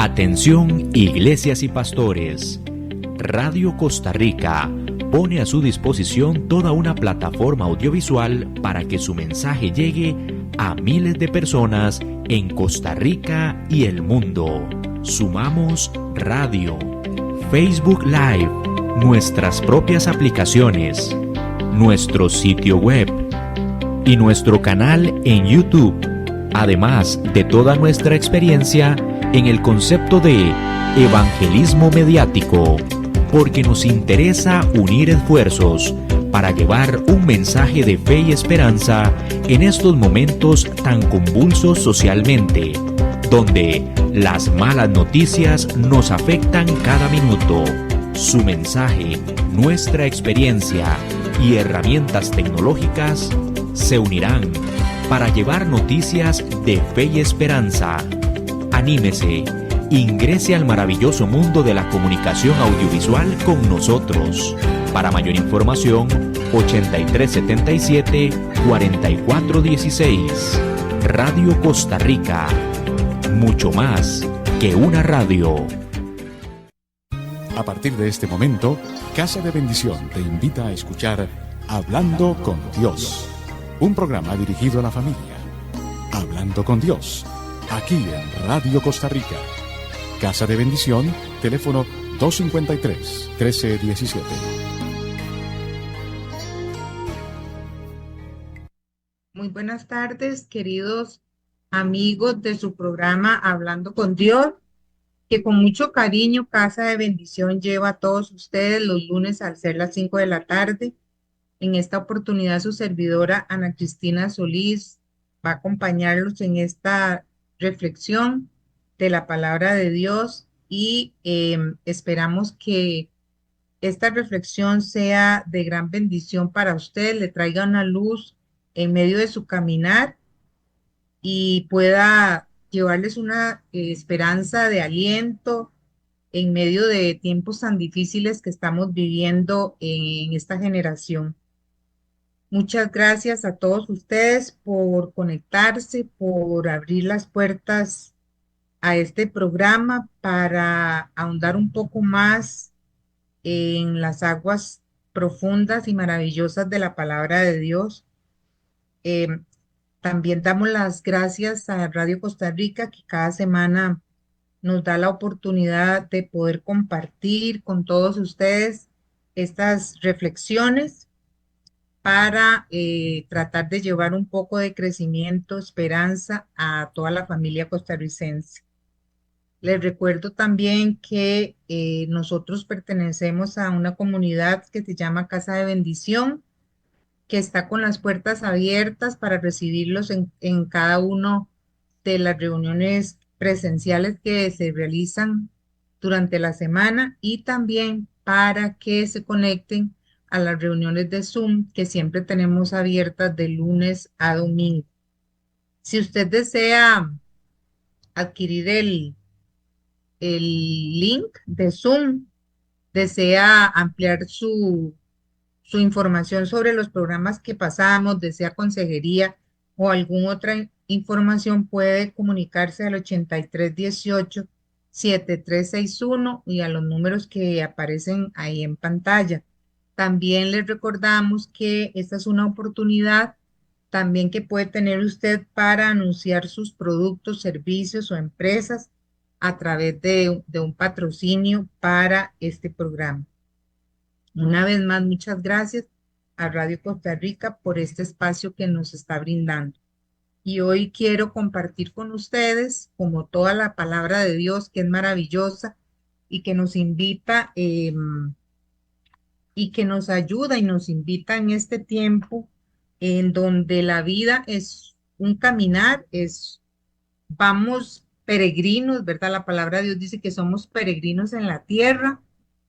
Atención, iglesias y pastores. Radio Costa Rica pone a su disposición toda una plataforma audiovisual para que su mensaje llegue a miles de personas en Costa Rica y el mundo. Sumamos Radio, Facebook Live, nuestras propias aplicaciones, nuestro sitio web y nuestro canal en YouTube, además de toda nuestra experiencia en el concepto de evangelismo mediático, porque nos interesa unir esfuerzos para llevar un mensaje de fe y esperanza en estos momentos tan convulsos socialmente, donde las malas noticias nos afectan cada minuto. Su mensaje, nuestra experiencia y herramientas tecnológicas se unirán para llevar noticias de fe y esperanza. Anímese, ingrese al maravilloso mundo de la comunicación audiovisual con nosotros. Para mayor información, 8377-4416. Radio Costa Rica. Mucho más que una radio. A partir de este momento, Casa de Bendición te invita a escuchar Hablando con Dios, un programa dirigido a la familia. Hablando con Dios, aquí en Radio Costa Rica. Casa de Bendición, teléfono 253-1317. Muy buenas tardes, queridos amigos de su programa Hablando con Dios, que con mucho cariño Casa de Bendición lleva a todos ustedes los lunes al ser las 5 de la tarde. En esta oportunidad su servidora Ana Cristina Solís va a acompañarlos en esta reflexión de la palabra de Dios y esperamos que esta reflexión sea de gran bendición para usted, le traiga una luz en medio de su caminar y pueda llevarles una esperanza de aliento en medio de tiempos tan difíciles que estamos viviendo en esta generación. Muchas gracias a todos ustedes por conectarse, por abrir las puertas a este programa para ahondar un poco más en las aguas profundas y maravillosas de la palabra de Dios. También damos las gracias a Radio Costa Rica, que cada semana nos da la oportunidad de poder compartir con todos ustedes estas reflexiones para tratar de llevar un poco de crecimiento, esperanza a toda la familia costarricense. Les recuerdo también que nosotros pertenecemos a una comunidad que se llama Casa de Bendición, que está con las puertas abiertas para recibirlos en cada una de las reuniones presenciales que se realizan durante la semana y también para que se conecten a las reuniones de Zoom que siempre tenemos abiertas de lunes a domingo. Si usted desea adquirir el link de Zoom, desea ampliar su información sobre los programas que pasamos, desea consejería o alguna otra información, puede comunicarse al 8318-7361 y a los números que aparecen ahí en pantalla. También les recordamos que esta es una oportunidad también que puede tener usted para anunciar sus productos, servicios o empresas a través de un patrocinio para este programa. Una vez más, muchas gracias a Radio Costa Rica por este espacio que nos está brindando. Y hoy quiero compartir con ustedes, como toda la palabra de Dios, que es maravillosa y que nos invita y que nos ayuda y nos invita en este tiempo en donde la vida es un caminar, vamos peregrinos, ¿verdad? La palabra de Dios dice que somos peregrinos en la tierra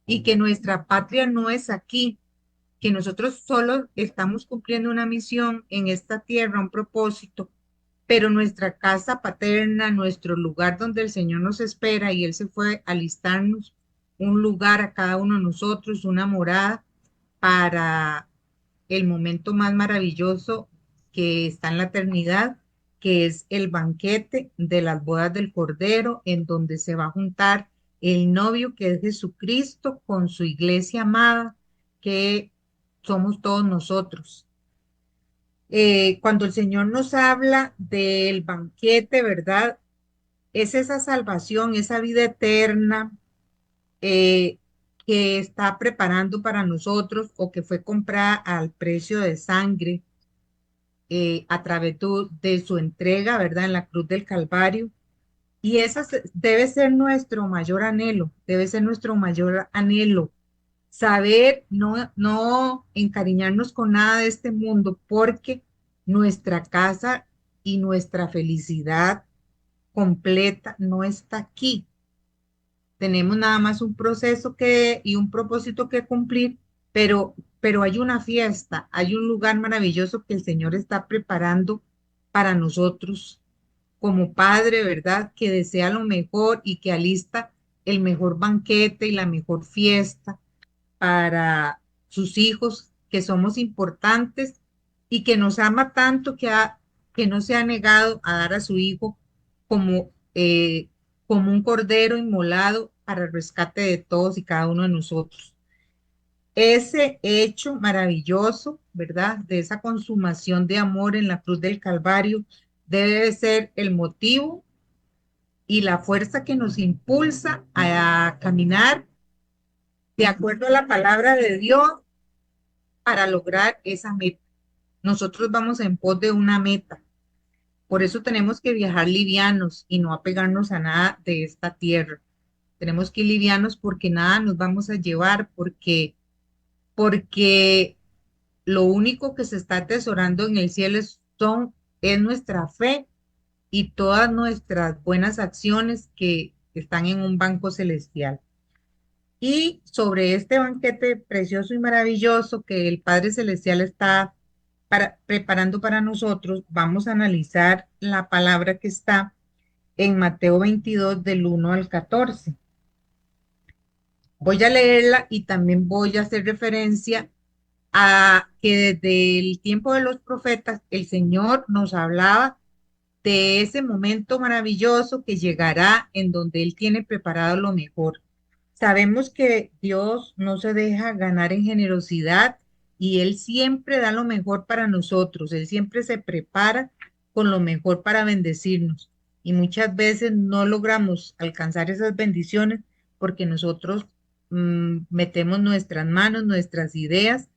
y que nuestra patria no es aquí, que nosotros solo estamos cumpliendo una misión en esta tierra, un propósito, pero nuestra casa paterna, nuestro lugar donde el Señor nos espera, y Él se fue a alistarnos un lugar a cada uno de nosotros, una morada para el momento más maravilloso que está en la eternidad, que es el banquete de las bodas del Cordero, en donde se va a juntar el novio que es Jesucristo con su iglesia amada, que somos todos nosotros. Cuando el Señor nos habla del banquete, ¿verdad? Es esa salvación, esa vida eterna eh, que está preparando para nosotros o que fue comprada al precio de sangre a través de su entrega, ¿verdad? En la cruz del Calvario. Y esa debe ser nuestro mayor anhelo, debe ser nuestro mayor anhelo, saber no encariñarnos con nada de este mundo, porque nuestra casa y nuestra felicidad completa no está aquí. Tenemos nada más un proceso y un propósito que cumplir, pero hay una fiesta, hay un lugar maravilloso que el Señor está preparando para nosotros como Padre, ¿verdad? Que desea lo mejor y que alista el mejor banquete y la mejor fiesta para sus hijos, que somos importantes y que nos ama tanto que no se ha negado a dar a su hijo como, como un cordero inmolado para el rescate de todos y cada uno de nosotros. Ese hecho maravilloso, ¿verdad? De esa consumación de amor en la cruz del Calvario debe de ser el motivo y la fuerza que nos impulsa a caminar de acuerdo a la palabra de Dios para lograr esa meta. Nosotros vamos en pos de una meta. Por eso tenemos que viajar livianos y no apegarnos a nada de esta tierra. Tenemos que ir livianos porque nada nos vamos a llevar, porque lo único que se está atesorando en el cielo es nuestra fe y todas nuestras buenas acciones que están en un banco celestial. Y sobre este banquete precioso y maravilloso que el Padre Celestial está preparando para nosotros, vamos a analizar la palabra que está en Mateo 22 del 1 al 14. Voy a leerla y también voy a hacer referencia a que desde el tiempo de los profetas el Señor nos hablaba de ese momento maravilloso que llegará en donde Él tiene preparado lo mejor. Sabemos que Dios no se deja ganar en generosidad y Él siempre da lo mejor para nosotros. Él siempre se prepara con lo mejor para bendecirnos. Y muchas veces no logramos alcanzar esas bendiciones porque nosotros metemos nuestras manos, nuestras ideas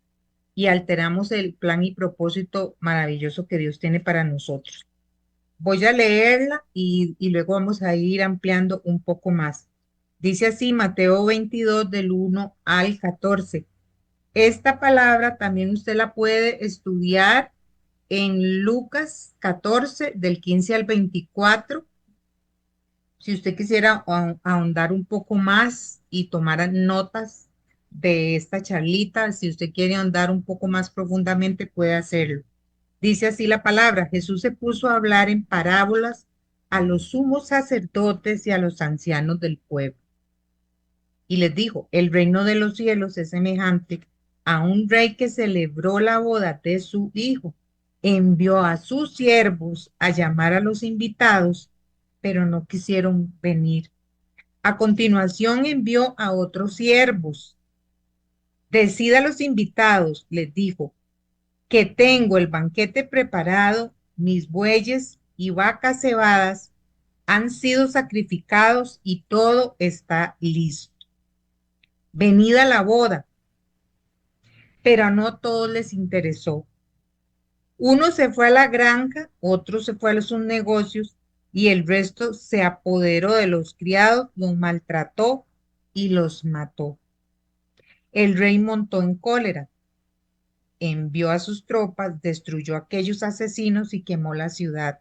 y alteramos el plan y propósito maravilloso que Dios tiene para nosotros. Voy a leerla y luego vamos a ir ampliando un poco más. Dice así Mateo 22 del 1 al 14. Esta palabra también usted la puede estudiar en Lucas 14 del 15 al 24. Si usted quisiera ahondar un poco más y tomar notas de esta charlita, si usted quiere ahondar un poco más profundamente, puede hacerlo. Dice así la palabra: Jesús se puso a hablar en parábolas a los sumos sacerdotes y a los ancianos del pueblo. Y les dijo: el reino de los cielos es semejante a un rey que celebró la boda de su hijo. Envió a sus siervos a llamar a los invitados, pero no quisieron venir. A continuación envió a otros siervos. Decid a los invitados, les dijo, que tengo el banquete preparado, mis bueyes y vacas cebadas han sido sacrificados y todo está listo. Venid a la boda. Pero a no todos les interesó. Uno se fue a la granja, otro se fue a sus negocios y el resto se apoderó de los criados, los maltrató y los mató. El rey montó en cólera, envió a sus tropas, destruyó a aquellos asesinos y quemó la ciudad.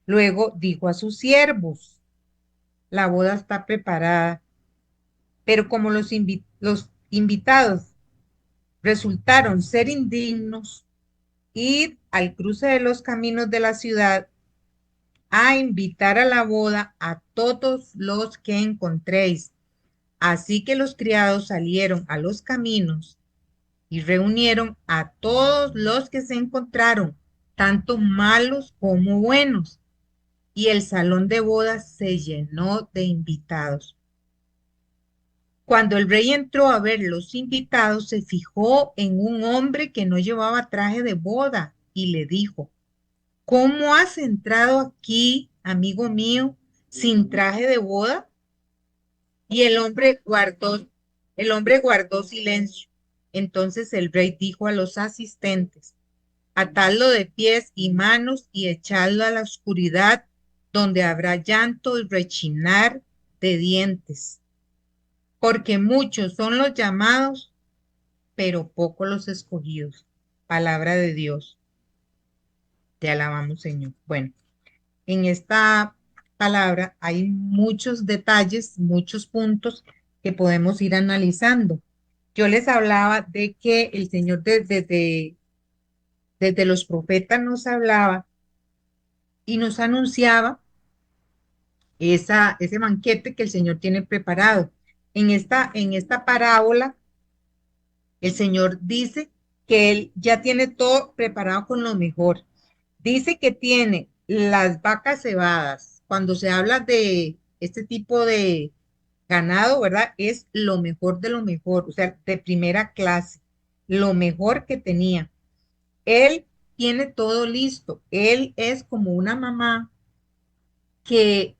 Luego dijo a sus siervos: la boda está preparada, pero como los invitados resultaron ser indignos, id al cruce de los caminos de la ciudad a invitar a la boda a todos los que encontréis. Así que los criados salieron a los caminos y reunieron a todos los que se encontraron, tanto malos como buenos, y el salón de bodas se llenó de invitados. Cuando el rey entró a ver los invitados, se fijó en un hombre que no llevaba traje de boda y le dijo: ¿Cómo has entrado aquí, amigo mío, sin traje de boda? Y el hombre guardó silencio. Entonces el rey dijo a los asistentes: atadlo de pies y manos y echadlo a la oscuridad, donde habrá llanto y rechinar de dientes, porque muchos son los llamados, pero pocos los escogidos. Palabra de Dios. Te alabamos, Señor. Bueno, en esta palabra hay muchos detalles, muchos puntos que podemos ir analizando. Yo les hablaba de que el Señor desde los profetas nos hablaba y nos anunciaba ese banquete que el Señor tiene preparado. En esta parábola, el Señor dice que Él ya tiene todo preparado con lo mejor. Dice que tiene las vacas cebadas. Cuando se habla de este tipo de ganado, ¿verdad? Es lo mejor de lo mejor, o sea, de primera clase, lo mejor que tenía. Él tiene todo listo. Él es como una mamá que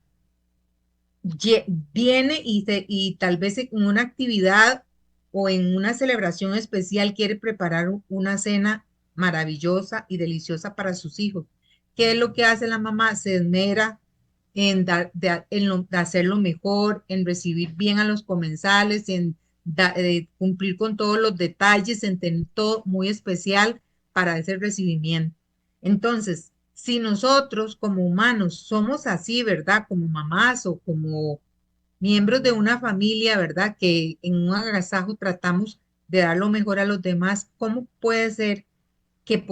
viene y tal vez en una actividad o en una celebración especial quiere preparar una cena maravillosa y deliciosa para sus hijos. ¿Qué es lo que hace la mamá? Se esmera en hacerlo mejor, en recibir bien a los comensales, en cumplir con todos los detalles, en tener todo muy especial para ese recibimiento. Entonces, si nosotros como humanos somos así, ¿verdad? Como mamás o como miembros de una familia, ¿verdad? Que en un agasajo tratamos de dar lo mejor a los demás, ¿cómo puede ser que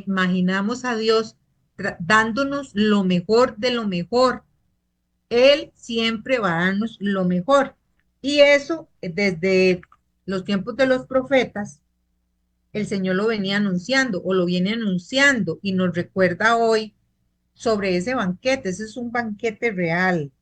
imaginamos a Dios dándonos lo mejor de lo mejor? Él siempre va a darnos lo mejor. Y eso, desde los tiempos de los profetas, el Señor lo venía anunciando o lo viene anunciando y nos recuerda hoy sobre ese banquete. Ese es un banquete real.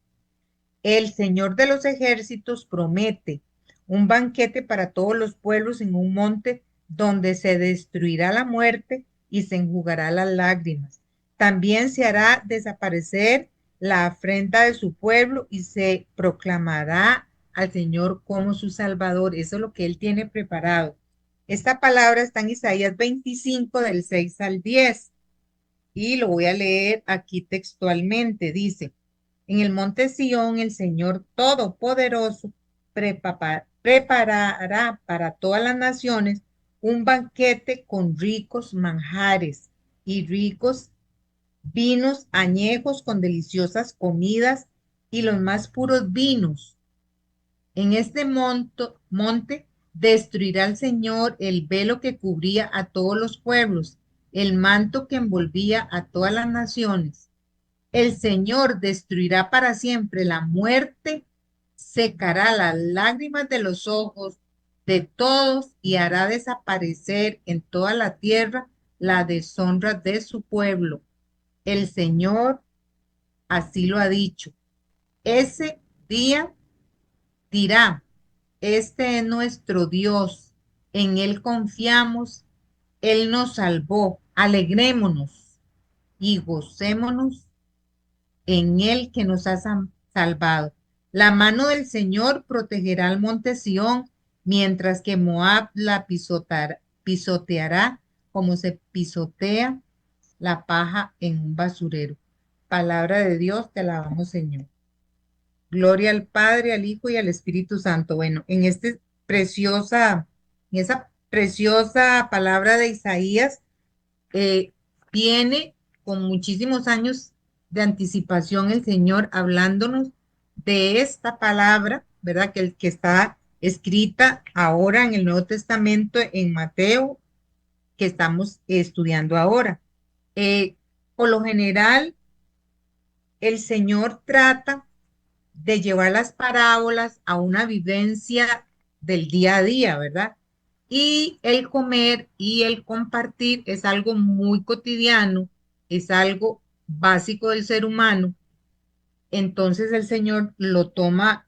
El Señor de los ejércitos promete un banquete para todos los pueblos en un monte donde se destruirá la muerte y se enjugará las lágrimas. También se hará desaparecer la afrenta de su pueblo y se proclamará al Señor como su Salvador. Eso es lo que Él tiene preparado. Esta palabra está en Isaías 25 del 6 al 10 y lo voy a leer aquí textualmente. Dice: en el monte Sión el Señor Todopoderoso preparará para todas las naciones un banquete con ricos manjares y ricos vinos añejos con deliciosas comidas y los más puros vinos. En este monte destruirá el Señor el velo que cubría a todos los pueblos, el manto que envolvía a todas las naciones. El Señor destruirá para siempre la muerte, secará las lágrimas de los ojos de todos y hará desaparecer en toda la tierra la deshonra de su pueblo. El Señor así lo ha dicho. Ese día dirá: este es nuestro Dios, en Él confiamos, Él nos salvó, alegrémonos y gocémonos en Él que nos ha salvado. La mano del Señor protegerá al monte Sión, mientras que Moab la pisoteará como se pisotea la paja en un basurero. Palabra de Dios, te alabamos, Señor. Gloria al Padre, al Hijo y al Espíritu Santo. Bueno, en esa preciosa palabra de Isaías, eh, viene con muchísimos años de anticipación el Señor hablándonos de esta palabra, ¿verdad? Que está escrita ahora en el Nuevo Testamento, en Mateo, que estamos estudiando ahora. Eh, por lo general, el Señor trata de llevar las parábolas a una vivencia del día a día, ¿verdad? Y el comer y el compartir es algo muy cotidiano, es algo básico del ser humano. Entonces el Señor lo toma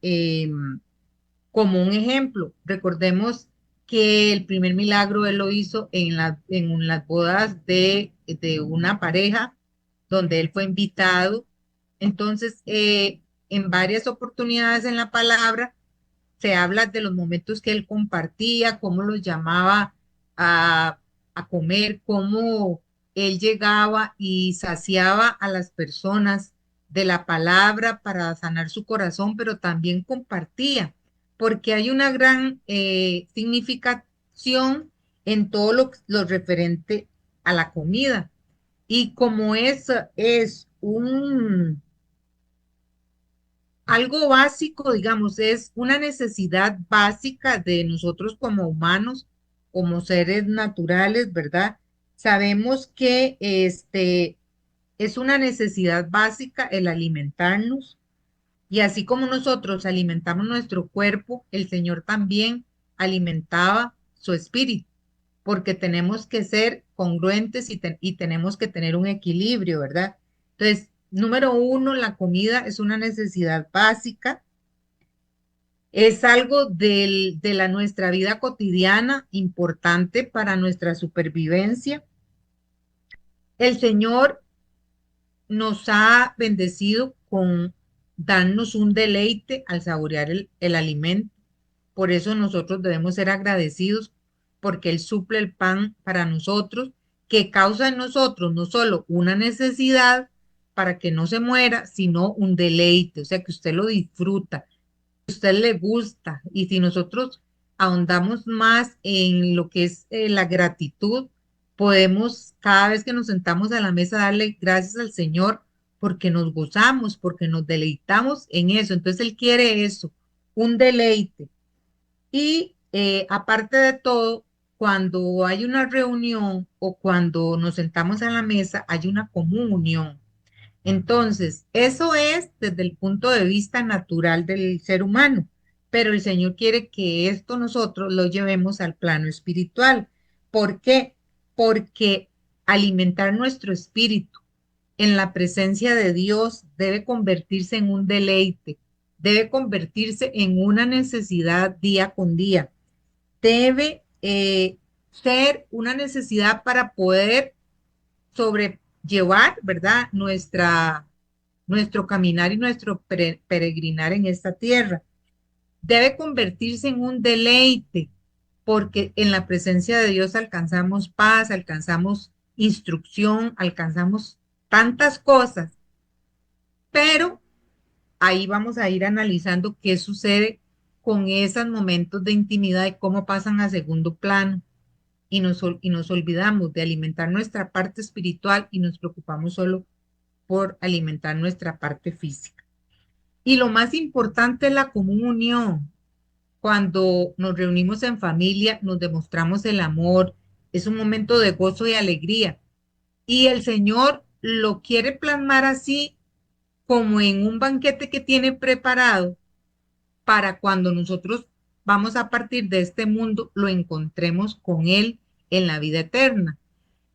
como un ejemplo. Recordemos que el primer milagro Él lo hizo en las bodas de una pareja donde Él fue invitado. Entonces, en varias oportunidades en la palabra se habla de los momentos que Él compartía, cómo los llamaba a, a comer, cómo Él llegaba y saciaba a las personas de la palabra para sanar su corazón, pero también compartía, porque hay una gran significación en todo lo referente a la comida. Y como es algo básico, digamos, es una necesidad básica de nosotros como humanos, como seres naturales, ¿verdad? Sabemos que es una necesidad básica el alimentarnos, y así como nosotros alimentamos nuestro cuerpo, el Señor también alimentaba su espíritu, porque tenemos que ser congruentes y tenemos que tener un equilibrio, ¿verdad? Entonces, número uno, la comida es una necesidad básica, es algo de la nuestra vida cotidiana, importante para nuestra supervivencia. El Señor nos ha bendecido con darnos un deleite al saborear el alimento. Por eso nosotros debemos ser agradecidos porque Él suple el pan para nosotros, que causa en nosotros no solo una necesidad para que no se muera, sino un deleite, o sea, que usted lo disfruta, que a usted le gusta. Y si nosotros ahondamos más en lo que es la gratitud, podemos cada vez que nos sentamos a la mesa darle gracias al Señor porque nos gozamos, porque nos deleitamos en eso. Entonces Él quiere eso, un deleite. Y aparte de todo, cuando hay una reunión o cuando nos sentamos a la mesa, hay una comunión. Entonces, eso es desde el punto de vista natural del ser humano, pero el Señor quiere que esto nosotros lo llevemos al plano espiritual. ¿Por qué? Porque alimentar nuestro espíritu en la presencia de Dios debe convertirse en un deleite, debe convertirse en una necesidad día con día, debe ser una necesidad para poder sobrellevar, ¿verdad? Nuestro caminar y nuestro peregrinar en esta tierra. Debe convertirse en un deleite, porque en la presencia de Dios alcanzamos paz, alcanzamos instrucción, alcanzamos tantas cosas, pero ahí vamos a ir analizando qué sucede con esos momentos de intimidad y cómo pasan a segundo plano. Y nos olvidamos de alimentar nuestra parte espiritual y nos preocupamos solo por alimentar nuestra parte física. Y lo más importante es la comunión. Cuando nos reunimos en familia, nos demostramos el amor. Es un momento de gozo y alegría. Y el Señor lo quiere plasmar así como en un banquete que tiene preparado para cuando nosotros vamos a partir de este mundo, lo encontremos con Él en la vida eterna.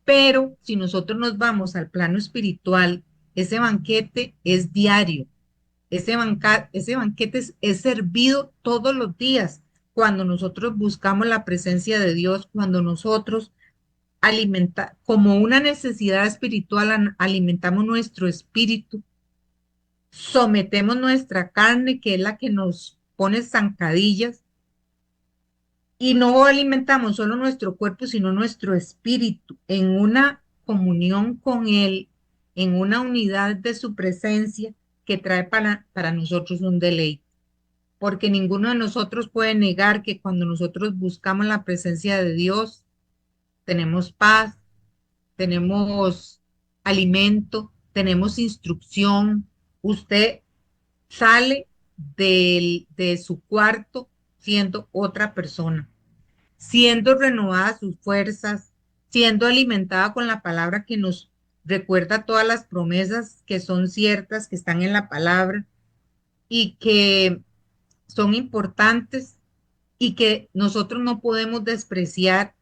Pero si nosotros nos vamos al plano espiritual, ese banquete es diario, ese banquete es servido todos los días, cuando nosotros buscamos la presencia de Dios, cuando nosotros como una necesidad espiritual, alimentamos nuestro espíritu, sometemos nuestra carne, que es la que nos pone zancadillas, y no alimentamos solo nuestro cuerpo, sino nuestro espíritu en una comunión con Él, en una unidad de su presencia que trae para nosotros un deleite. Porque ninguno de nosotros puede negar que cuando nosotros buscamos la presencia de Dios, tenemos paz, tenemos alimento, tenemos instrucción. Usted sale de su cuarto siendo otra persona, siendo renovadas sus fuerzas, siendo alimentada con la palabra que nos recuerda todas las promesas que son ciertas, que están en la palabra y que son importantes y que nosotros no podemos despreciar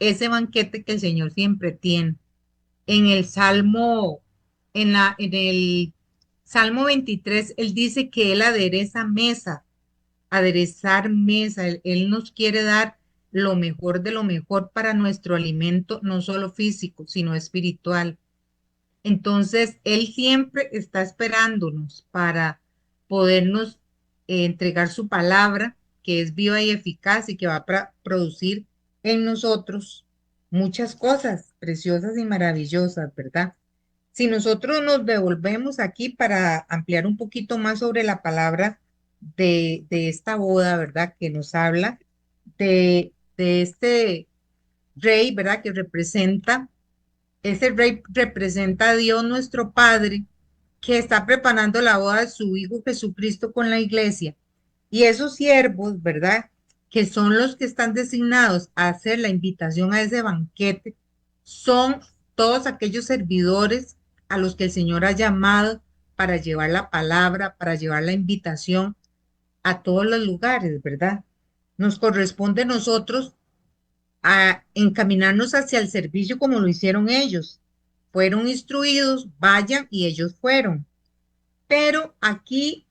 ese banquete que el Señor siempre tiene. En el Salmo, en el Salmo 23, Él dice que Él adereza mesa, aderezar mesa. Él nos quiere dar lo mejor de lo mejor para nuestro alimento, no solo físico, sino espiritual. Entonces, Él siempre está esperándonos para podernos entregar su palabra, que es viva y eficaz y que va a producir en nosotros muchas cosas preciosas y maravillosas, ¿verdad? Si nosotros nos devolvemos aquí para ampliar un poquito más sobre la palabra de esta boda, ¿verdad? Que nos habla de este rey, ¿verdad? Que representa, ese rey representa a Dios nuestro Padre, que está preparando la boda de su Hijo Jesucristo con la iglesia. Y esos siervos, ¿verdad? Que son los que están designados a hacer la invitación a ese banquete, son todos aquellos servidores a los que el Señor ha llamado para llevar la palabra, para llevar la invitación a todos los lugares, ¿verdad? Nos corresponde a nosotros a encaminarnos hacia el servicio como lo hicieron ellos. Fueron instruidos, vayan y ellos fueron. Pero aquí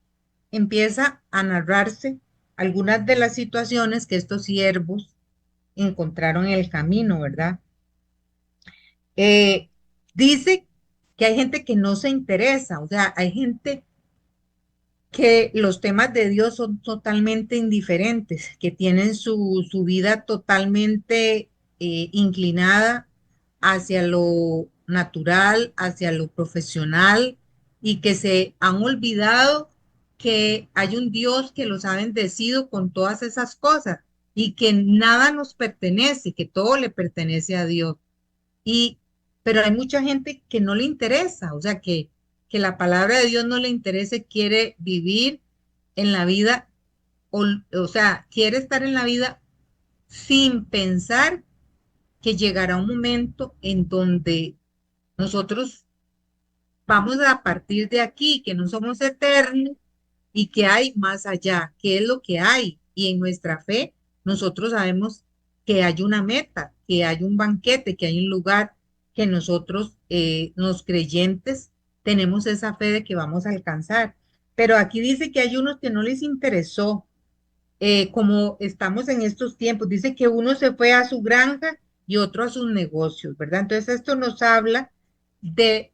empieza a narrarse algunas de las situaciones que estos siervos encontraron en el camino, ¿verdad? Eh, Dice que hay gente que no se interesa, o sea, hay gente que los temas de Dios son totalmente indiferentes, que tienen su vida totalmente inclinada hacia lo natural, hacia lo profesional, y que se han olvidado que hay un Dios que los ha bendecido con todas esas cosas y que nada nos pertenece, que todo le pertenece a Dios. Y, pero hay mucha gente que no le interesa, o sea, que la palabra de Dios no le interesa, quiere vivir en la vida, o sea, quiere estar en la vida sin pensar que llegará un momento en donde nosotros vamos a partir de aquí, que no somos eternos y que hay más allá, que es lo que hay. Y en nuestra fe, nosotros sabemos que hay una meta, que hay un banquete, que hay un lugar que nosotros, los creyentes, tenemos esa fe de que vamos a alcanzar. Pero aquí dice que hay unos que no les interesó, como estamos en estos tiempos, dice que uno se fue a su granja y otro a sus negocios, ¿verdad? Entonces esto nos habla de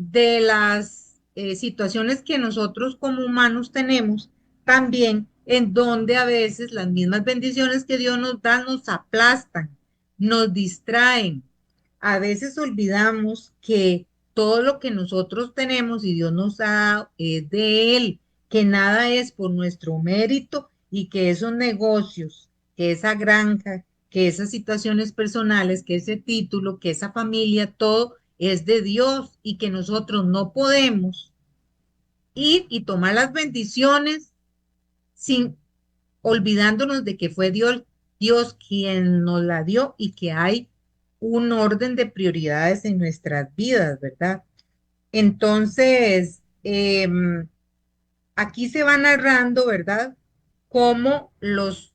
las situaciones que nosotros como humanos tenemos también, en donde a veces las mismas bendiciones que Dios nos da nos aplastan, nos distraen. A veces olvidamos que todo lo que nosotros tenemos y Dios nos da es de Él, que nada es por nuestro mérito y que esos negocios, que esa granja, que esas situaciones personales, que ese título, que esa familia, todo es de Dios y que nosotros no podemos ir y tomar las bendiciones sin olvidándonos de que fue Dios quien nos la dio y que hay un orden de prioridades en nuestras vidas, ¿verdad? Entonces, aquí se va narrando, ¿verdad? Cómo los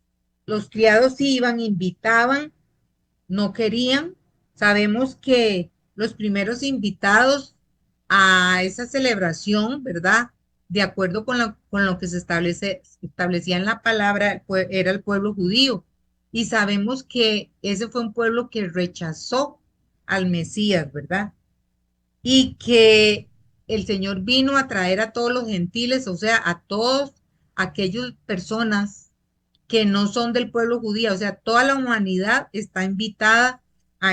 criados iban, invitaban, no querían. Sabemos que los primeros invitados a esa celebración, ¿verdad? De acuerdo con lo que se establecía en la palabra, era el pueblo judío. Y sabemos que ese fue un pueblo que rechazó al Mesías, ¿verdad? Y que el Señor vino a traer a todos los gentiles, o sea, a todos aquellas personas que no son del pueblo judío, o sea, toda la humanidad está invitada a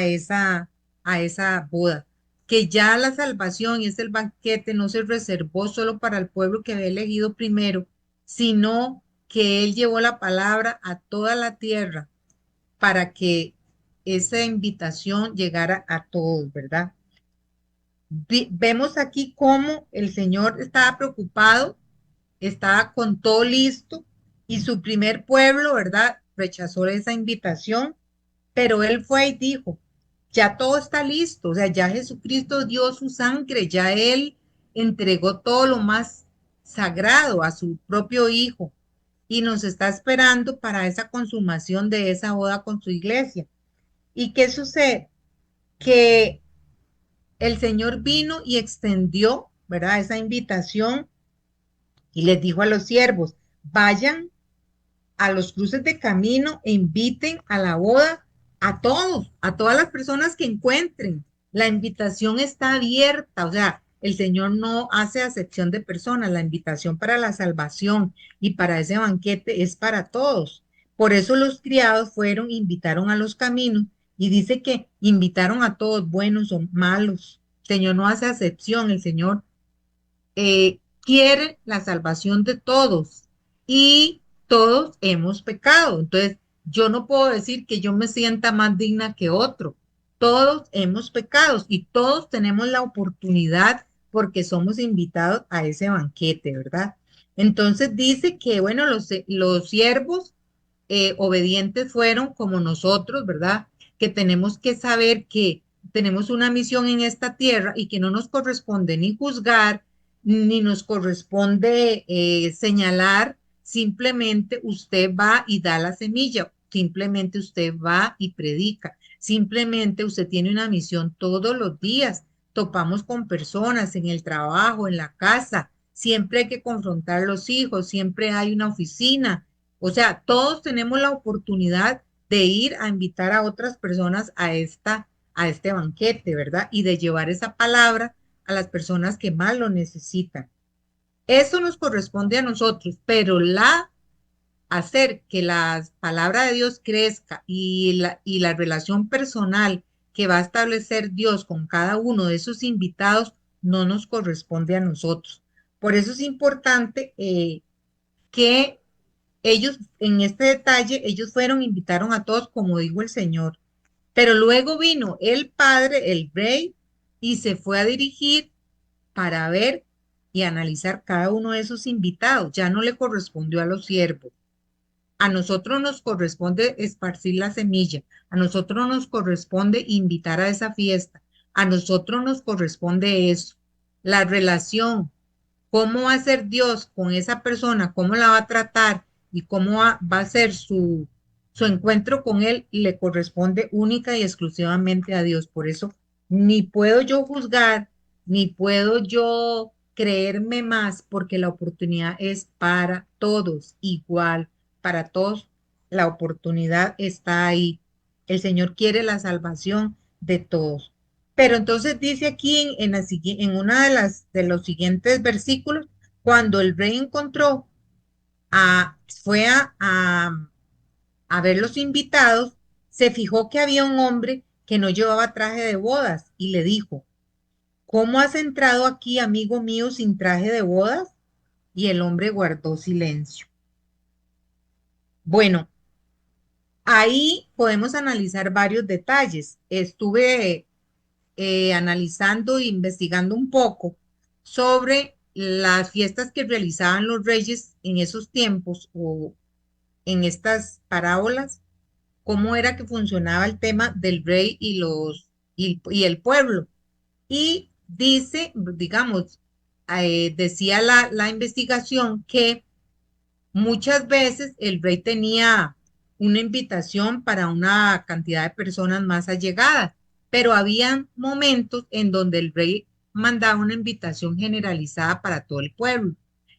a esa boda, que ya la salvación y ese banquete no se reservó solo para el pueblo que había elegido primero, sino que Él llevó la palabra a toda la tierra para que esa invitación llegara a todos, ¿verdad? Vemos aquí cómo el Señor estaba preocupado, estaba con todo listo y su primer pueblo, ¿verdad? Rechazó esa invitación, pero él fue y dijo, ya todo está listo, o sea, ya Jesucristo dio su sangre, ya él entregó todo lo más sagrado a su propio hijo y nos está esperando para esa consumación de esa boda con su iglesia. ¿Y qué sucede? Que el Señor vino y extendió, ¿verdad? Esa invitación y les dijo a los siervos, vayan a los cruces de camino e inviten a la boda a todos, a todas las personas que encuentren. La invitación está abierta, o sea, el Señor no hace acepción de personas, la invitación para la salvación y para ese banquete es para todos. Por eso los criados fueron, invitaron a los caminos y dice que invitaron a todos, buenos o malos. El Señor no hace acepción, el Señor quiere la salvación de todos y todos hemos pecado. Entonces, yo no puedo decir que yo me sienta más digna que otro. Todos hemos pecado y todos tenemos la oportunidad porque somos invitados a ese banquete, ¿verdad? Entonces dice que, bueno, los siervos obedientes fueron como nosotros, ¿verdad? Que tenemos que saber que tenemos una misión en esta tierra y que no nos corresponde ni juzgar, ni nos corresponde señalar, simplemente usted va y da la semilla, simplemente usted va y predica, simplemente usted tiene una misión todos los días, topamos con personas en el trabajo, en la casa, siempre hay que confrontar a los hijos, siempre hay una oficina, o sea, todos tenemos la oportunidad de ir a invitar a otras personas a este banquete, ¿verdad? Y de llevar esa palabra a las personas que más lo necesitan. Eso nos corresponde a nosotros, pero hacer que la palabra de Dios crezca y la relación personal que va a establecer Dios con cada uno de esos invitados no nos corresponde a nosotros. Por eso es importante que ellos, en este detalle, ellos fueron, invitaron a todos, como dijo el Señor. Pero luego vino el padre, el rey, y se fue a dirigir para ver y analizar cada uno de esos invitados. Ya no le correspondió a los siervos. A nosotros nos corresponde esparcir la semilla. A nosotros nos corresponde invitar a esa fiesta. A nosotros nos corresponde eso. La relación, cómo va a ser Dios con esa persona, cómo la va a tratar y cómo va a ser su encuentro con Él, le corresponde única y exclusivamente a Dios. Por eso, ni puedo yo juzgar, ni puedo yo creerme más, porque la oportunidad es para todos, igual, para todos. La oportunidad está ahí. El Señor quiere la salvación de todos. Pero entonces dice aquí en una de los siguientes versículos, cuando el rey encontró, fue a ver los invitados, se fijó que había un hombre que no llevaba traje de bodas y le dijo, ¿cómo has entrado aquí, amigo mío, sin traje de bodas? Y el hombre guardó silencio. Bueno, ahí podemos analizar varios detalles. Estuve analizando e investigando un poco sobre las fiestas que realizaban los reyes en esos tiempos o en estas parábolas, cómo era que funcionaba el tema del rey y el pueblo. Y dice, digamos, decía la investigación que muchas veces el rey tenía una invitación para una cantidad de personas más allegadas, pero había momentos en donde el rey mandaba una invitación generalizada para todo el pueblo.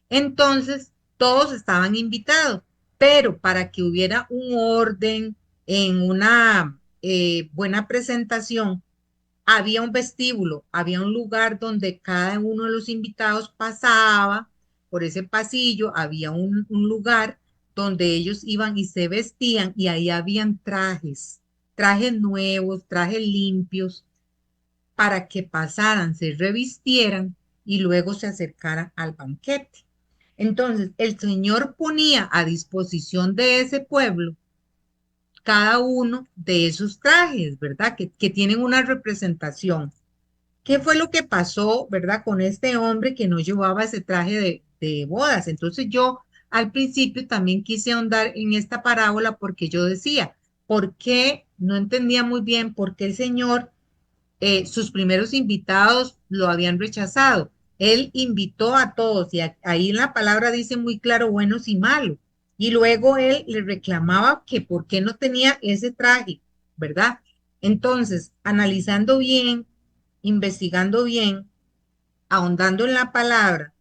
Entonces, todos estaban invitados, pero para que hubiera un orden en una buena presentación, había un vestíbulo, había un lugar donde cada uno de los invitados pasaba por ese pasillo, había un lugar donde ellos iban y se vestían y ahí habían trajes, trajes nuevos, trajes limpios, para que pasaran, se revistieran y luego se acercaran al banquete. Entonces, el Señor ponía a disposición de ese pueblo cada uno de esos trajes, ¿verdad? Que tienen una representación. ¿Qué fue lo que pasó, verdad, con este hombre que no llevaba ese traje de bodas? Entonces yo al principio también quise ahondar en esta parábola porque yo decía, ¿por qué? No entendía muy bien por qué el Señor, sus primeros invitados lo habían rechazado. Él invitó a todos y ahí en la palabra dice muy claro buenos y malos. Y luego él le reclamaba que por qué no tenía ese traje, ¿verdad? Entonces, analizando bien, investigando bien, ahondando en la palabra,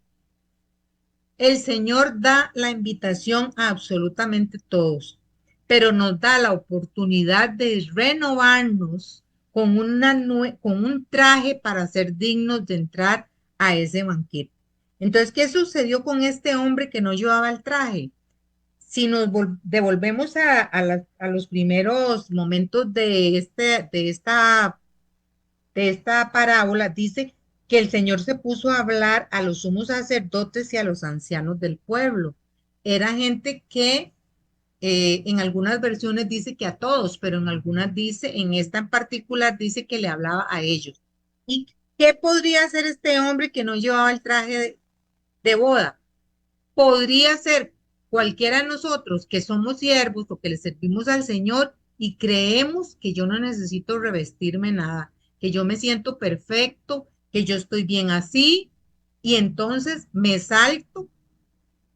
el Señor da la invitación a absolutamente todos, pero nos da la oportunidad de renovarnos con un traje para ser dignos de entrar a ese banquete. Entonces, ¿qué sucedió con este hombre que no llevaba el traje? Si nos devolvemos a los primeros momentos de esta parábola, dice que el Señor se puso a hablar a los sumos sacerdotes y a los ancianos del pueblo. Era gente que en algunas versiones dice que a todos, pero en algunas dice, en esta en particular, dice que le hablaba a ellos. ¿Y qué podría hacer este hombre que no llevaba el traje de boda? Podría ser cualquiera de nosotros que somos siervos o que le servimos al Señor y creemos que yo no necesito revestirme nada, que yo me siento perfecto, que yo estoy bien así, y entonces me salto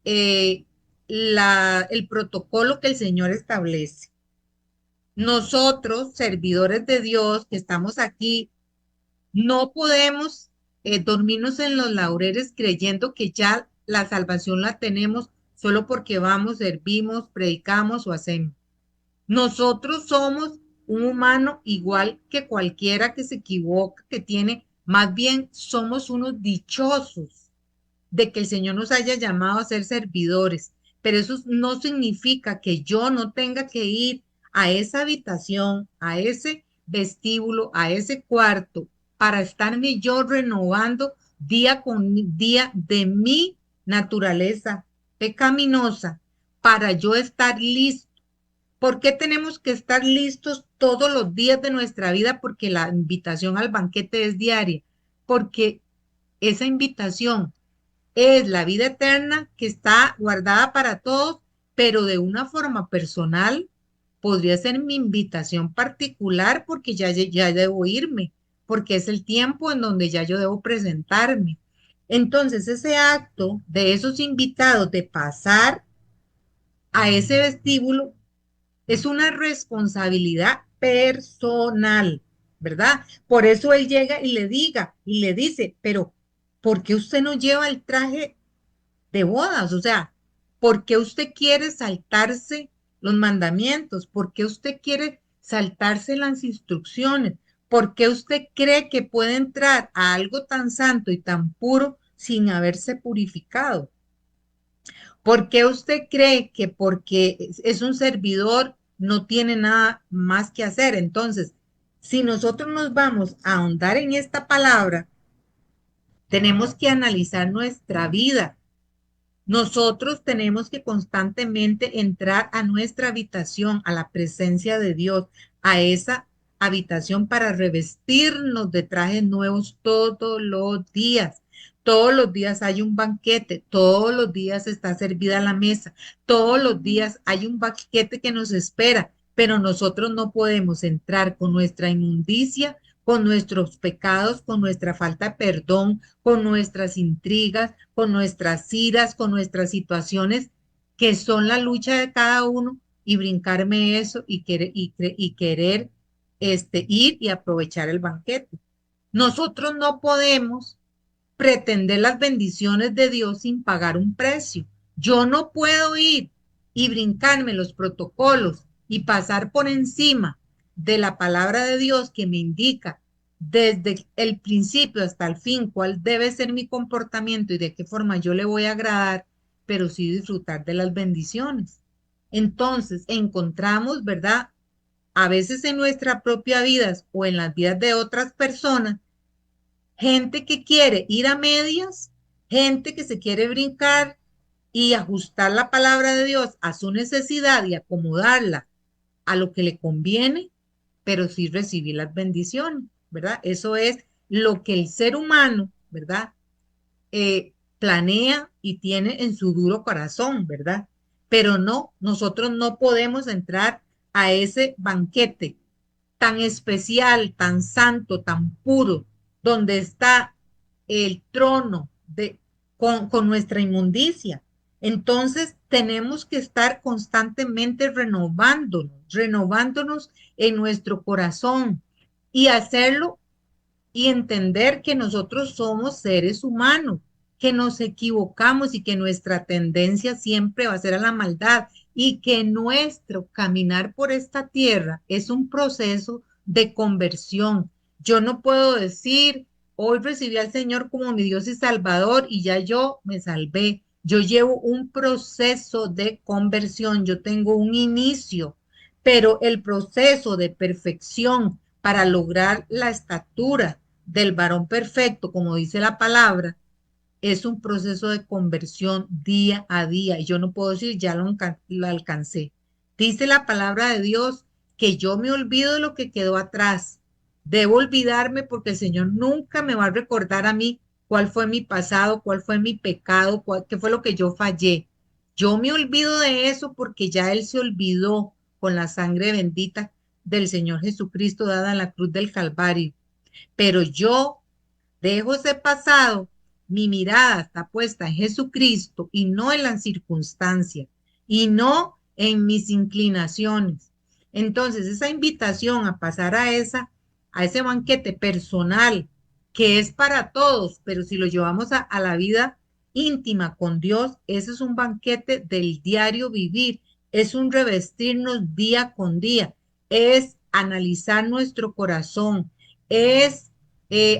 eh, el protocolo que el Señor establece. Nosotros, servidores de Dios, que estamos aquí, no podemos dormirnos en los laureles creyendo que ya la salvación la tenemos solo porque vamos, servimos, predicamos o hacemos. Nosotros somos un humano igual que cualquiera que se equivoca, que tiene, más bien somos unos dichosos de que el Señor nos haya llamado a ser servidores, pero eso no significa que yo no tenga que ir a esa habitación, a ese vestíbulo, a ese cuarto, para estarme yo renovando día con día de mi naturaleza pecaminosa, para yo estar listo. ¿Por qué tenemos que estar listos todos los días de nuestra vida? Porque la invitación al banquete es diaria, porque esa invitación es la vida eterna que está guardada para todos, pero de una forma personal podría ser mi invitación particular porque ya debo irme, porque es el tiempo en donde ya yo debo presentarme. Entonces, ese acto de esos invitados de pasar a ese vestíbulo es una responsabilidad personal, ¿verdad? Por eso él llega y le dice, pero ¿por qué usted no lleva el traje de bodas? O sea, ¿por qué usted quiere saltarse los mandamientos? ¿Por qué usted quiere saltarse las instrucciones? ¿Por qué usted cree que puede entrar a algo tan santo y tan puro sin haberse purificado? ¿Por qué usted cree que porque es un servidor no tiene nada más que hacer? Entonces, si nosotros nos vamos a ahondar en esta palabra, tenemos que analizar nuestra vida. Nosotros tenemos que constantemente entrar a nuestra habitación, a la presencia de Dios, a esa habitación para revestirnos de trajes nuevos todos los días. Todos los días hay un banquete, todos los días está servida la mesa, todos los días hay un banquete que nos espera, pero nosotros no podemos entrar con nuestra inmundicia, con nuestros pecados, con nuestra falta de perdón, con nuestras intrigas, con nuestras iras, con nuestras situaciones que son la lucha de cada uno y brincarme eso y querer ir y aprovechar el banquete. Nosotros no podemos pretender las bendiciones de Dios sin pagar un precio. Yo no puedo ir y brincarme los protocolos y pasar por encima de la palabra de Dios que me indica desde el principio hasta el fin cuál debe ser mi comportamiento y de qué forma yo le voy a agradar, pero sí disfrutar de las bendiciones. Entonces encontramos, ¿verdad? A veces en nuestra propia vida o en las vidas de otras personas, gente que quiere ir a medias, gente que se quiere brincar y ajustar la palabra de Dios a su necesidad y acomodarla a lo que le conviene, pero sí recibir las bendiciones, ¿verdad? Eso es lo que el ser humano, ¿verdad? Planea y tiene en su duro corazón, ¿verdad? Pero no, nosotros no podemos entrar a ese banquete tan especial, tan santo, tan puro, donde está el trono con nuestra inmundicia. Entonces, tenemos que estar constantemente renovándonos en nuestro corazón y hacerlo y entender que nosotros somos seres humanos, que nos equivocamos y que nuestra tendencia siempre va a ser a la maldad y que nuestro caminar por esta tierra es un proceso de conversión. Yo no puedo decir, hoy recibí al Señor como mi Dios y Salvador y ya yo me salvé. Yo llevo un proceso de conversión, yo tengo un inicio, pero el proceso de perfección para lograr la estatura del varón perfecto, como dice la palabra, es un proceso de conversión día a día. Y yo no puedo decir, ya lo alcancé. Dice la palabra de Dios que yo me olvido de lo que quedó atrás. Debo olvidarme porque el Señor nunca me va a recordar a mí cuál fue mi pasado, cuál fue mi pecado, qué fue lo que yo fallé. Yo me olvido de eso porque ya Él se olvidó con la sangre bendita del Señor Jesucristo dada en la cruz del Calvario. Pero yo dejo ese pasado, mi mirada está puesta en Jesucristo y no en las circunstancias y no en mis inclinaciones. Entonces, esa invitación a pasar a ese banquete personal que es para todos, pero si lo llevamos a la vida íntima con Dios, ese es un banquete del diario vivir, es un revestirnos día con día, es analizar nuestro corazón, es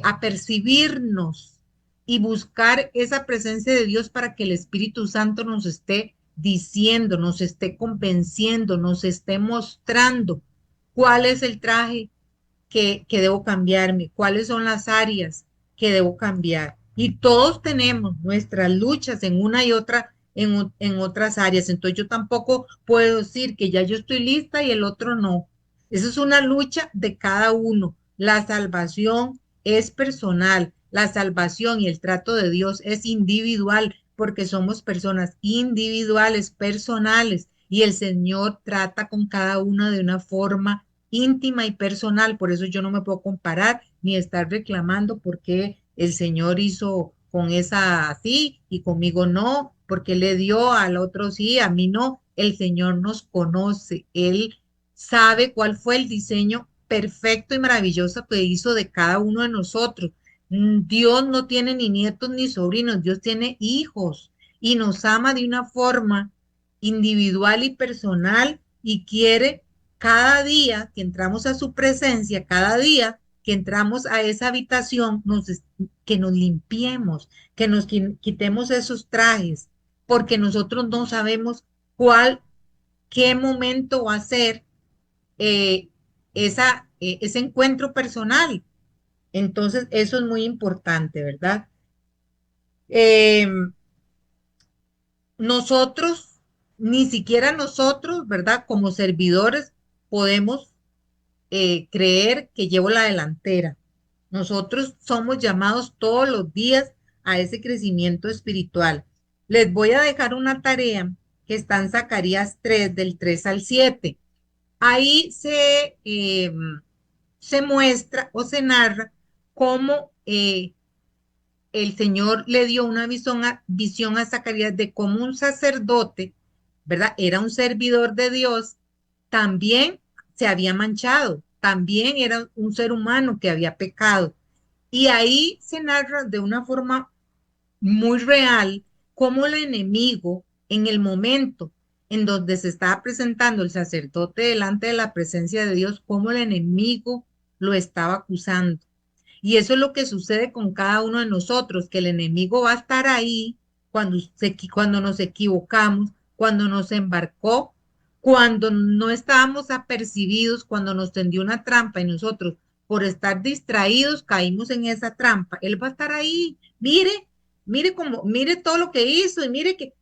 apercibirnos y buscar esa presencia de Dios para que el Espíritu Santo nos esté diciendo, nos esté convenciendo, nos esté mostrando cuál es el traje que debo cambiarme, cuáles son las áreas que debo cambiar. Y todos tenemos nuestras luchas en una y otra, en otras áreas. Entonces yo tampoco puedo decir que ya yo estoy lista y el otro no. Esa es una lucha de cada uno. La salvación es personal. La salvación y el trato de Dios es individual porque somos personas individuales, personales, y el Señor trata con cada una de una forma íntima y personal. Por eso yo no me puedo comparar ni estar reclamando por qué el Señor hizo con esa así y conmigo no, porque le dio al otro sí, a mí no. El Señor nos conoce, Él sabe cuál fue el diseño perfecto y maravilloso que hizo de cada uno de nosotros. Dios no tiene ni nietos ni sobrinos, Dios tiene hijos y nos ama de una forma individual y personal y quiere cada día que entramos a su presencia, cada día que entramos a esa habitación, que nos limpiemos, que nos quitemos esos trajes, porque nosotros no sabemos qué momento va a ser eh, ese encuentro personal. Entonces, eso es muy importante, ¿verdad? Eh, nosotros, ni siquiera nosotros, ¿verdad? Como servidores, podemos creer que llevo la delantera. Nosotros somos llamados todos los días a ese crecimiento espiritual. Les voy a dejar una tarea que está en Zacarías 3, del 3 al 7. Ahí se muestra o se narra cómo el Señor le dio una visión a Zacarías de cómo un sacerdote, ¿verdad? Era un servidor de Dios, también se había manchado, también era un ser humano que había pecado. Y ahí se narra de una forma muy real cómo el enemigo, en el momento en donde se estaba presentando el sacerdote delante de la presencia de Dios, cómo el enemigo lo estaba acusando. Y eso es lo que sucede con cada uno de nosotros, que el enemigo va a estar ahí cuando nos equivocamos, cuando nos embarcó, cuando no estábamos apercibidos, cuando nos tendió una trampa y nosotros, por estar distraídos, caímos en esa trampa. Él va a estar ahí. Mire todo lo que hizo y mire que,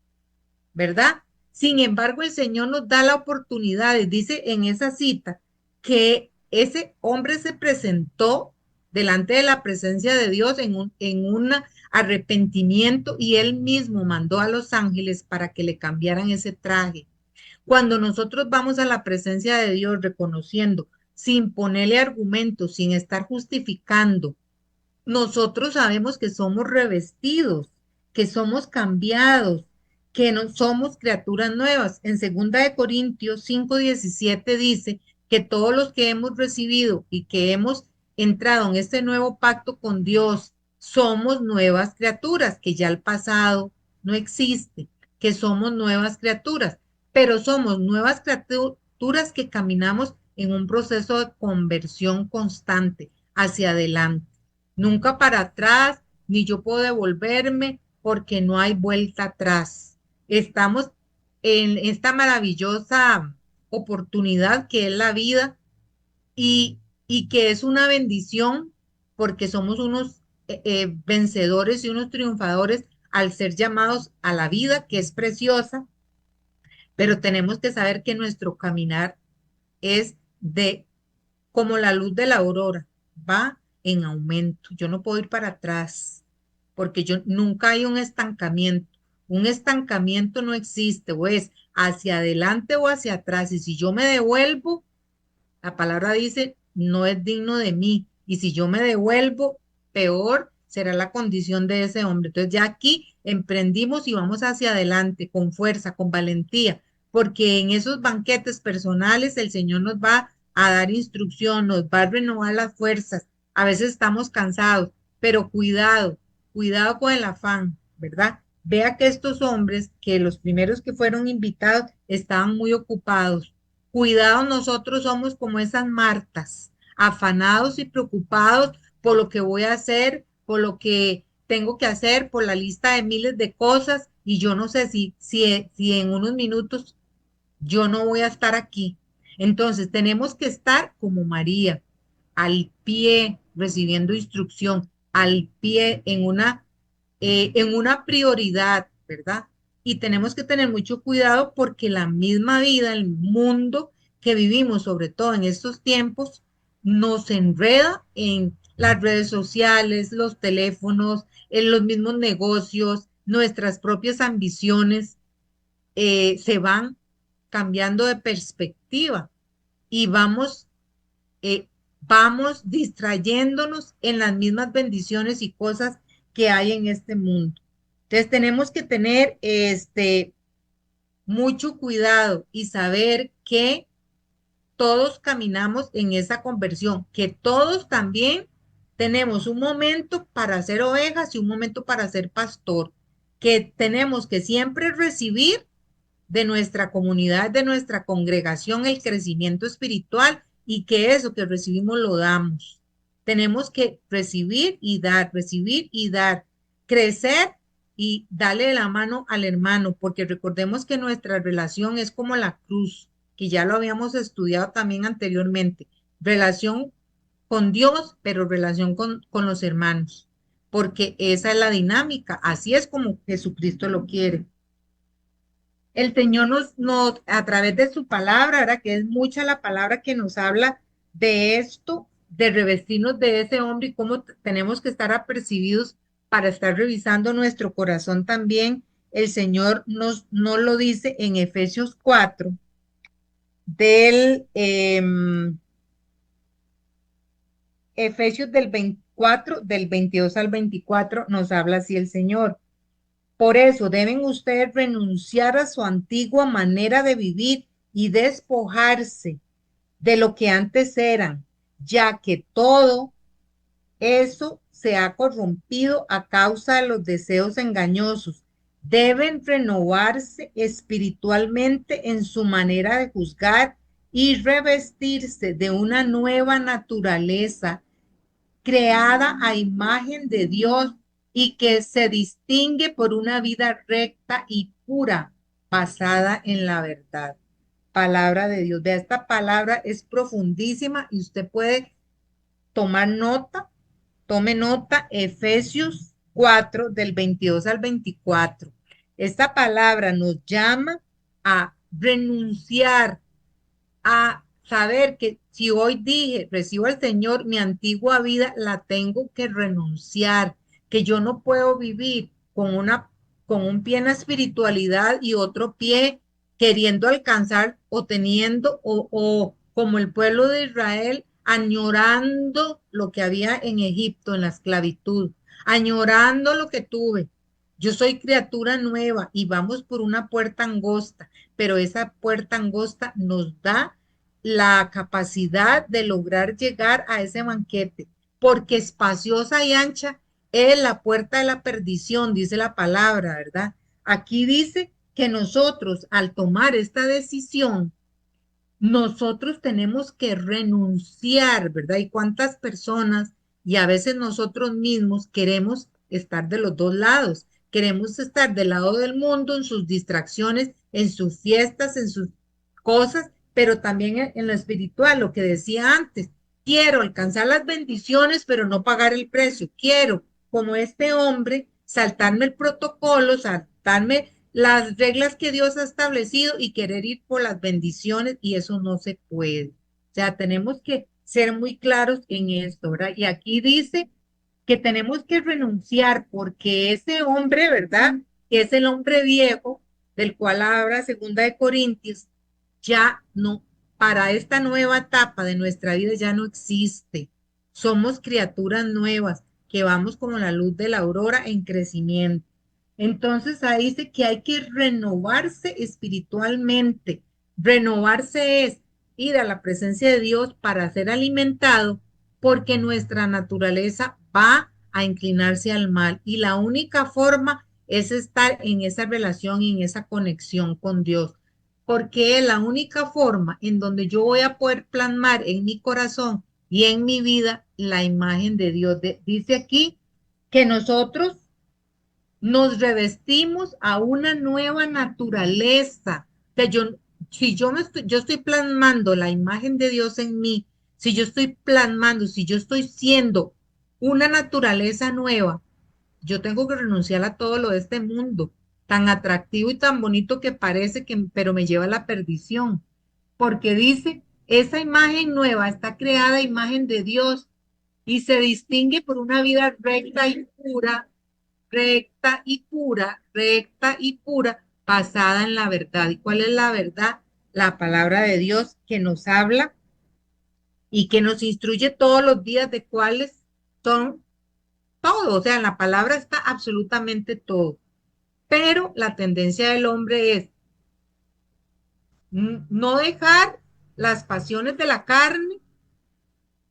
¿verdad? Sin embargo, el Señor nos da la oportunidad, dice en esa cita, que ese hombre se presentó delante de la presencia de Dios en un arrepentimiento y él mismo mandó a los ángeles para que le cambiaran ese traje. Cuando nosotros vamos a la presencia de Dios reconociendo, sin ponerle argumentos, sin estar justificando, nosotros sabemos que somos revestidos, que somos cambiados, que no somos criaturas nuevas. En 2 Corintios 5:17 dice que todos los que hemos recibido y que hemos entrado en este nuevo pacto con Dios, somos nuevas criaturas, que ya el pasado no existe, que somos nuevas criaturas, pero somos nuevas criaturas que caminamos en un proceso de conversión constante hacia adelante, nunca para atrás, ni yo puedo devolverme porque no hay vuelta atrás. Estamos en esta maravillosa oportunidad que es la vida y que es una bendición porque somos unos vencedores y unos triunfadores al ser llamados a la vida que es preciosa, pero tenemos que saber que nuestro caminar es de como la luz de la aurora, va en aumento. Yo no puedo ir para atrás porque yo nunca hay un estancamiento. Un estancamiento no existe, o es hacia adelante o hacia atrás. Y si yo me devuelvo, la palabra dice, no es digno de mí. Y si yo me devuelvo, peor será la condición de ese hombre. Entonces ya aquí emprendimos y vamos hacia adelante con fuerza, con valentía, porque en esos banquetes personales el Señor nos va a dar instrucción, nos va a renovar las fuerzas. A veces estamos cansados, pero cuidado, cuidado con el afán, ¿verdad? Vea que estos hombres, que los primeros que fueron invitados, estaban muy ocupados. Cuidado, nosotros somos como esas Martas, afanados y preocupados por lo que voy a hacer, por lo que tengo que hacer, por la lista de miles de cosas, y yo no sé si en unos minutos yo no voy a estar aquí. Entonces, tenemos que estar como María, al pie, recibiendo instrucción, al pie, en una prioridad, ¿verdad? Y tenemos que tener mucho cuidado porque la misma vida, el mundo que vivimos, sobre todo en estos tiempos, nos enreda en las redes sociales, los teléfonos, en los mismos negocios, nuestras propias ambiciones se van cambiando de perspectiva y eh, vamos distrayéndonos en las mismas bendiciones y cosas que hay en este mundo. Entonces tenemos que tener mucho cuidado y saber que todos caminamos en esa conversión, que todos también tenemos un momento para ser ovejas y un momento para ser pastor, que tenemos que siempre recibir de nuestra comunidad, de nuestra congregación, el crecimiento espiritual y que eso que recibimos lo damos. Tenemos que recibir y dar, crecer y darle la mano al hermano, porque recordemos que nuestra relación es como la cruz, que ya lo habíamos estudiado también anteriormente. Relación con Dios, pero relación con los hermanos, porque esa es la dinámica, así es como Jesucristo lo quiere. El Señor a través de su palabra, ¿verdad? Que es mucha la palabra que nos habla de esto, de revestirnos de ese hombre y cómo tenemos que estar apercibidos para estar revisando nuestro corazón también. El Señor nos lo dice en Efesios 4, Efesios del 24, del 22 al 24, nos habla así el Señor. Por eso deben ustedes renunciar a su antigua manera de vivir y despojarse de lo que antes eran, ya que todo eso se ha corrompido a causa de los deseos engañosos. Deben renovarse espiritualmente en su manera de juzgar y revestirse de una nueva naturaleza creada a imagen de Dios y que se distingue por una vida recta y pura, basada en la verdad. Palabra de Dios. Vea, esta palabra es profundísima y usted puede tomar nota, tome nota, Efesios 4 del 22 al 24. Esta palabra nos llama a renunciar, a saber que si hoy dije, recibo al Señor, mi antigua vida la tengo que renunciar, que yo no puedo vivir con un pie en la espiritualidad y otro pie queriendo alcanzar o teniendo o como el pueblo de Israel añorando lo que había en Egipto, en la esclavitud, añorando lo que tuve, Yo soy criatura nueva y vamos por una puerta angosta, pero esa puerta angosta nos da la capacidad de lograr llegar a ese banquete, porque espaciosa y ancha es la puerta de la perdición, dice la palabra, ¿verdad? Aquí dice que nosotros, al tomar esta decisión, nosotros tenemos que renunciar, ¿verdad? Y cuántas personas y a veces nosotros mismos queremos estar de los dos lados. Queremos estar del lado del mundo en sus distracciones, en sus fiestas, en sus cosas, pero también en lo espiritual, lo que decía antes. Quiero alcanzar las bendiciones, pero no pagar el precio. Quiero, como este hombre, saltarme el protocolo, saltarme las reglas que Dios ha establecido y querer ir por las bendiciones y eso no se puede. O sea, tenemos que ser muy claros en esto, ¿verdad? Y aquí dice que tenemos que renunciar porque ese hombre, ¿verdad? Que es el hombre viejo del cual habla Segunda de Corintios, ya no, para esta nueva etapa de nuestra vida ya no existe. Somos criaturas nuevas que vamos como la luz de la aurora en crecimiento. Entonces ahí dice que hay que renovarse espiritualmente. Renovarse es ir a la presencia de Dios para ser alimentado porque nuestra naturaleza va a inclinarse al mal y la única forma es estar en esa relación y en esa conexión con Dios, porque es la única forma en donde yo voy a poder plasmar en mi corazón y en mi vida la imagen de Dios. Dice aquí que nosotros nos revestimos a una nueva naturaleza. Que yo, si yo, yo estoy plasmando la imagen de Dios en mí, si yo estoy plasmando, si yo estoy siendo una naturaleza nueva, yo tengo que renunciar a todo lo de este mundo, tan atractivo y tan bonito que parece que, pero me lleva a la perdición, porque dice, esa imagen nueva está creada a imagen de Dios y se distingue por una vida recta y pura, basada en la verdad. ¿Y cuál es la verdad? La palabra de Dios que nos habla y que nos instruye todos los días de cuáles son todo. O sea, en la palabra está absolutamente todo. Pero la tendencia del hombre es no dejar las pasiones de la carne,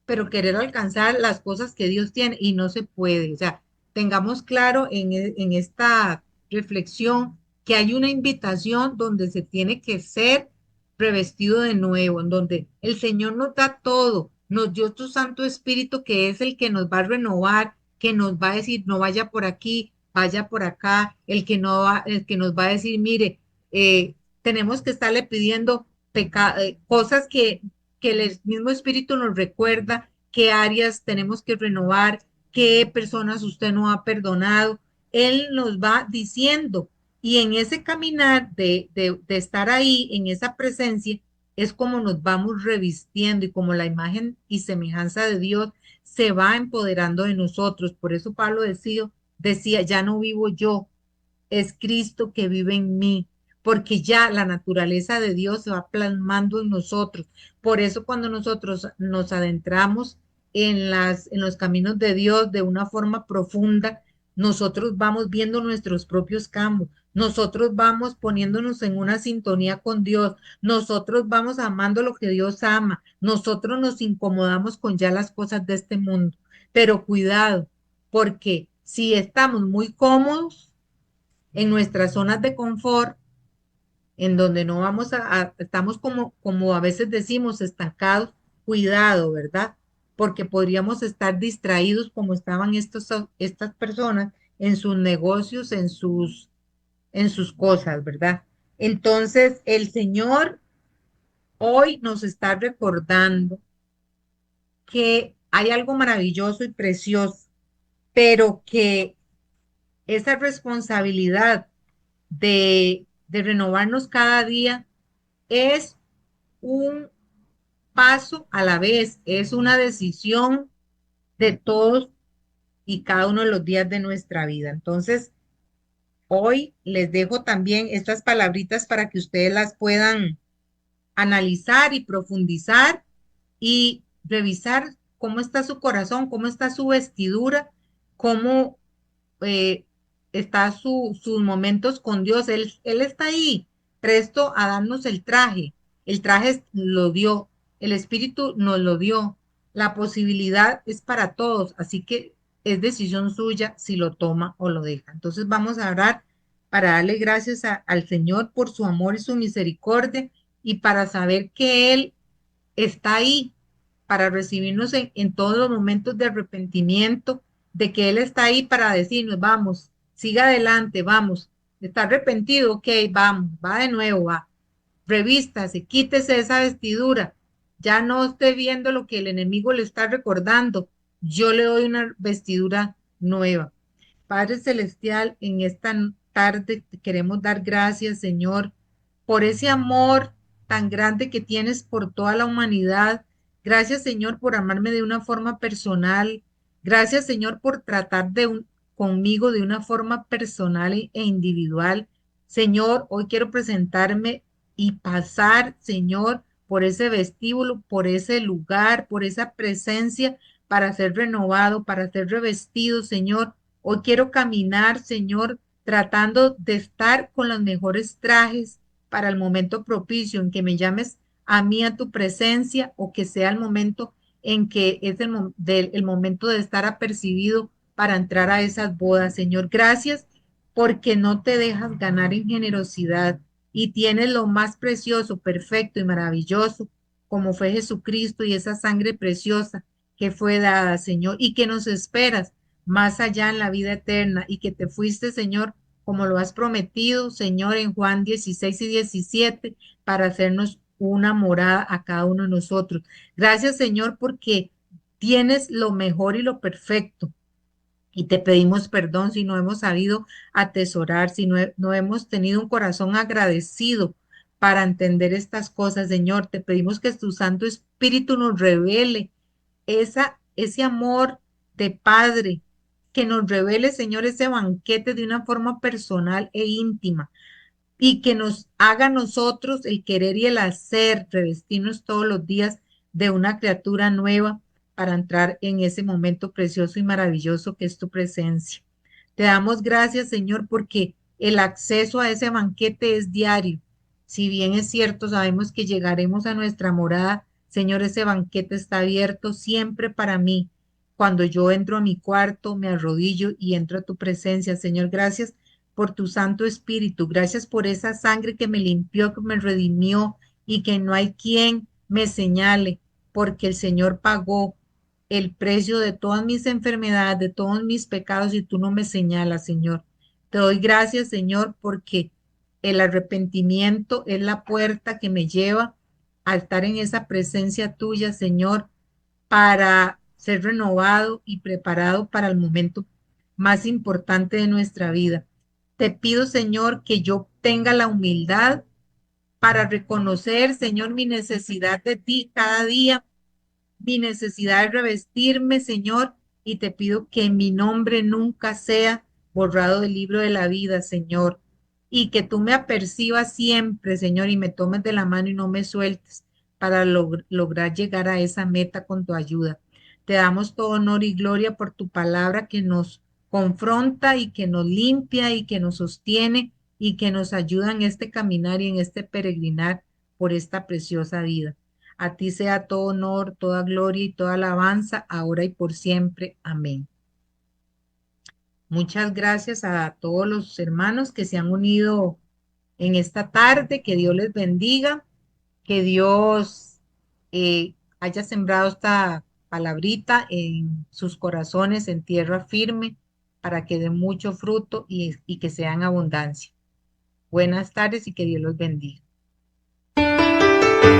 pero querer alcanzar las cosas que Dios tiene y no se puede. O sea, tengamos claro en esta reflexión que hay una invitación donde se tiene que ser revestido de nuevo, en donde el Señor nos da todo, nos dio su Santo Espíritu que es el que nos va a renovar, que nos va a decir, no vaya por aquí, vaya por acá, el que no va, el que nos va a decir, mire, tenemos que estarle pidiendo cosas que el mismo Espíritu nos recuerda qué áreas tenemos que renovar, qué personas usted no ha perdonado. Él nos va diciendo y en ese caminar de estar ahí, en esa presencia, es como nos vamos revistiendo y como la imagen y semejanza de Dios se va empoderando de nosotros. Por eso Pablo decía, ya no vivo yo, es Cristo que vive en mí, porque ya la naturaleza de Dios se va plasmando en nosotros. Por eso cuando nosotros nos adentramos en los caminos de Dios de una forma profunda, nosotros vamos viendo nuestros propios cambios, nosotros vamos poniéndonos en una sintonía con Dios, nosotros vamos amando lo que Dios ama, nosotros nos incomodamos con ya las cosas de este mundo. Pero cuidado, porque si estamos muy cómodos, en nuestras zonas de confort, en donde no vamos estamos como a veces decimos, estancados, cuidado, ¿verdad? Porque podríamos estar distraídos como estaban estas personas en sus negocios, en sus cosas, ¿verdad? Entonces, el Señor hoy nos está recordando que hay algo maravilloso y precioso, pero que esa responsabilidad de renovarnos cada día es un paso a la vez, es una decisión de todos y cada uno de los días de nuestra vida. Entonces, hoy les dejo también estas palabritas para que ustedes las puedan analizar y profundizar y revisar cómo está su corazón, cómo está su vestidura, cómo eh, está sus momentos con Dios. Él está ahí, presto a darnos el traje. El traje lo dio, el Espíritu nos lo dio. La posibilidad es para todos, así que es decisión suya si lo toma o lo deja. Entonces vamos a orar para darle gracias al Señor por su amor y su misericordia y para saber que Él está ahí para recibirnos en todos los momentos de arrepentimiento, de que Él está ahí para decirnos, vamos, siga adelante, vamos, está arrepentido, ok, vamos, va de nuevo, va, revístase, quítese esa vestidura, ya no esté viendo lo que el enemigo le está recordando, yo le doy una vestidura nueva. Padre Celestial, en esta tarde te queremos dar gracias, Señor, por ese amor tan grande que tienes por toda la humanidad. Gracias, Señor, por amarme de una forma personal. Gracias, Señor, por tratar conmigo de una forma personal e individual. Señor, hoy quiero presentarme y pasar, Señor, por ese vestíbulo, por ese lugar, por esa presencia para ser renovado, para ser revestido, Señor. Hoy quiero caminar, Señor, tratando de estar con los mejores trajes para el momento propicio en que me llames a mí a tu presencia o que sea el momento en que es el momento de estar apercibido para entrar a esas bodas. Señor, gracias porque no te dejas ganar en generosidad y tienes lo más precioso, perfecto y maravilloso como fue Jesucristo y esa sangre preciosa que fue dada, Señor, y que nos esperas más allá en la vida eterna y que te fuiste, Señor, como lo has prometido, Señor, en Juan 16 y 17, para hacernos una morada a cada uno de nosotros. Gracias, Señor, porque tienes lo mejor y lo perfecto. Y te pedimos perdón si no hemos sabido atesorar, si no hemos tenido un corazón agradecido para entender estas cosas, Señor. Te pedimos que tu Santo Espíritu nos revele ese amor de Padre, que nos revele, Señor, ese banquete de una forma personal e íntima y que nos haga nosotros el querer y el hacer, revestirnos todos los días de una criatura nueva para entrar en ese momento precioso y maravilloso que es tu presencia. Te damos gracias, Señor, porque el acceso a ese banquete es diario. Si bien es cierto, sabemos que llegaremos a nuestra morada, Señor, ese banquete está abierto siempre para mí. Cuando yo entro a mi cuarto, me arrodillo y entro a tu presencia. Señor, gracias por tu Santo Espíritu. Gracias por esa sangre que me limpió, que me redimió y que no hay quien me señale, porque el Señor pagó el precio de todas mis enfermedades, de todos mis pecados y tú no me señalas, Señor. Te doy gracias, Señor, porque el arrepentimiento es la puerta que me lleva a estar en esa presencia tuya, Señor, para ser renovado y preparado para el momento más importante de nuestra vida. Te pido, Señor, que yo tenga la humildad para reconocer, Señor, mi necesidad de ti cada día, mi necesidad de revestirme, Señor, y te pido que mi nombre nunca sea borrado del libro de la vida, Señor, y que tú me apercibas siempre, Señor, y me tomes de la mano y no me sueltes para lograr llegar a esa meta con tu ayuda. Te damos todo honor y gloria por tu palabra que nos confronta y que nos limpia y que nos sostiene y que nos ayuda en este caminar y en este peregrinar por esta preciosa vida. A ti sea todo honor, toda gloria y toda alabanza, ahora y por siempre. Amén. Muchas gracias a todos los hermanos que se han unido en esta tarde. Que Dios les bendiga, que Dios haya sembrado esta palabrita en sus corazones, en tierra firme, para que dé mucho fruto y que sea en abundancia. Buenas tardes y que Dios los bendiga.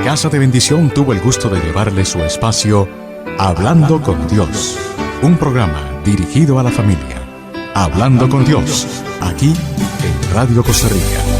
Casa de Bendición tuvo el gusto de llevarle su espacio Hablando con Dios, un programa dirigido a la familia. Hablando con Dios, aquí en Radio Costa Rica.